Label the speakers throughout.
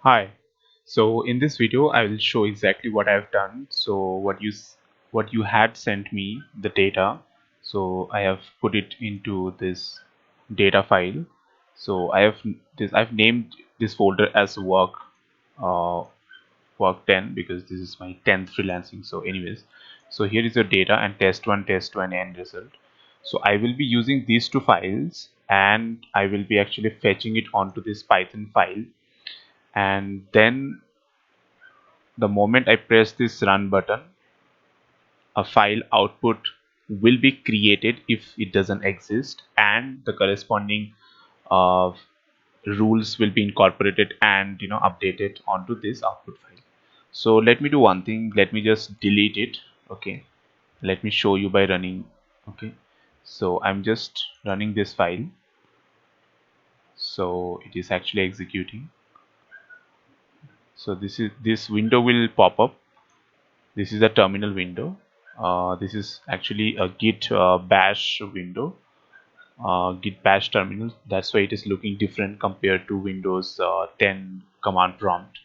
Speaker 1: Hi. So in this video, I will show exactly what I've done. So what you had sent me the data. So I have put it into this data file. So I've named this folder as uh, work 10 because this is my 10th freelancing. So anyways, so here is your data and test one end result. So I will be using these two files and I will be actually fetching it onto this Python file, and then the moment I press this run button, a file output will be created if it doesn't exist, and the corresponding uh, rules will be incorporated and updated onto this output file. So let me do one thing. Let me just delete it. Okay. Let me show you by running. Okay. So I'm just running this file. So it is actually executing. So this window will pop up. This is a terminal window. This is actually a git bash window, git bash terminal. That's why it is looking different compared to Windows 10 command prompt.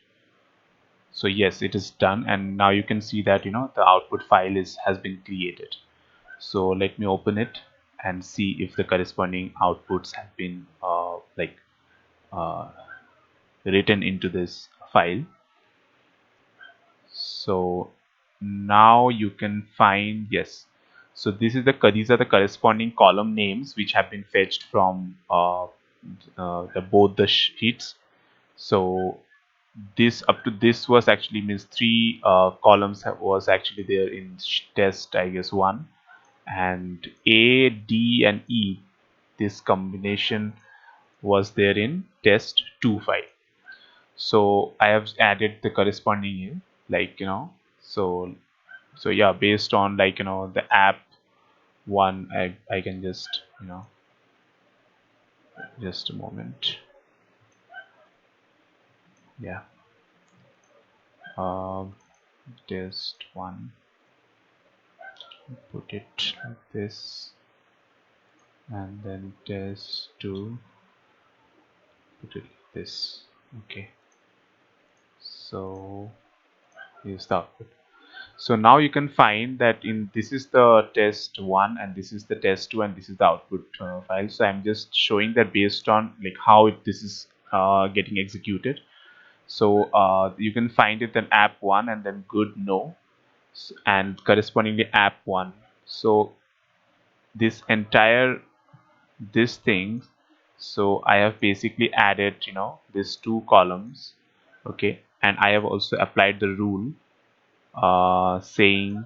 Speaker 1: So yes, it is done, and now you can see that the output file is has been created. So let me open it and see if the corresponding outputs have been uh, written into this file. So now you can find, yes, so these are the corresponding column names which have been fetched from both the sheets. So this up to this was actually means three columns was actually there in test, I guess, one, and A, D and E, this combination was there in test 2 file. So I have added the corresponding here, like so yeah, based on the app one, I can just just a moment. Yeah. um Test one, put it like this, and then test two, put it like this. Okay. So here's the output. So now you can find that in this is the test one and this is the test two and this is the output file. So I'm just showing that based on like how this is getting executed. So you can find it in app one and then good no, and correspondingly app one. So this entire this thing, so I have basically added these two columns. Okay, and I have also applied the rule saying,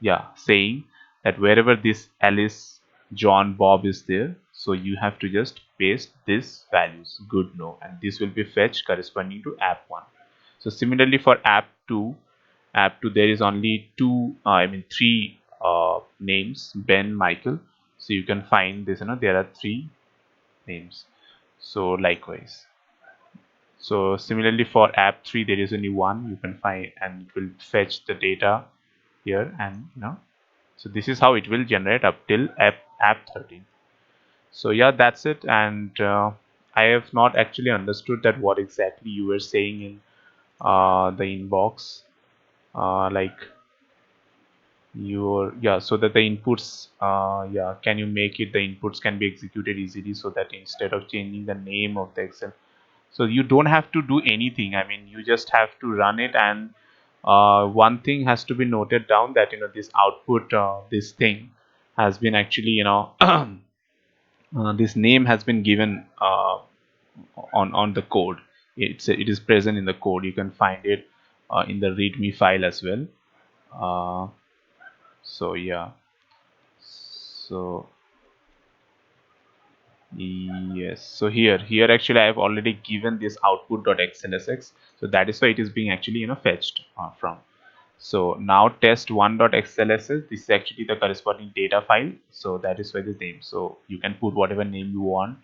Speaker 1: yeah, saying that wherever this Alice, John, Bob is there, so you have to just paste this values good no, and this will be fetched corresponding to app 1. So similarly for app 2 there is only two, I mean three names, Ben, Michael. So you can find this, there are three names. So likewise, so similarly for app 3 there is only one, you can find, and it will fetch the data here, and so this is how it will generate up till app 13. So yeah, that's it. And I have not actually understood that what exactly you were saying in the inbox, like your, yeah, so that the inputs, yeah, can you make it the inputs can be executed easily, so that instead of changing the name of the Excel, so you don't have to do anything. I mean, you just have to run it, and one thing has to be noted down, that this output, this thing has been actually this name has been given on the code. It is present in the code. You can find it in the readme file as well. uh, so yeah, so yes, so here actually I have already given this output.xlsx, so that is why it is being actually fetched from. So now test1.xlsx, this is actually the corresponding data file, so that is why the name. So you can put whatever name you want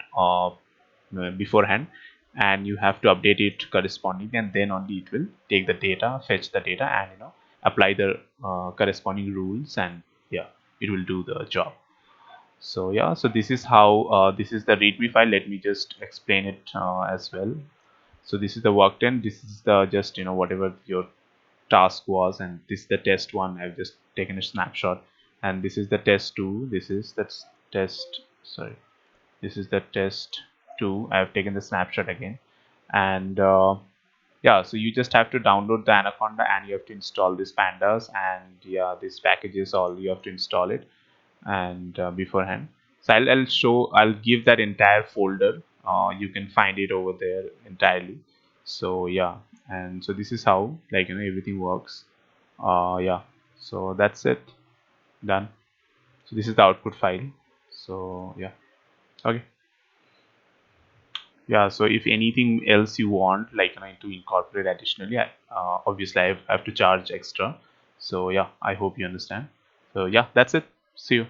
Speaker 1: beforehand, and you have to update it corresponding, and then only it will take the data, fetch the data, and apply the corresponding rules, and yeah, it will do the job. So yeah, so this is how this is the readme file. Let me just explain it as well. So this is the work 10. This is the just whatever your task was, and this is the test one. I've just taken a snapshot, and this is the test 2. This is that's test sorry this is the test 2. I've taken the snapshot again, and yeah, so you just have to download the Anaconda, and you have to install these pandas, and yeah, this package is all. You have to install it, and beforehand. So I'll give that entire folder. You can find it over there entirely. So yeah, and so this is how, like, everything works. Yeah, so that's it, done. So this is the output file. So yeah, okay. Yeah, so if anything else you want, like, to incorporate additionally, obviously I have to charge extra. So yeah, I hope you understand. So yeah, that's it. See you.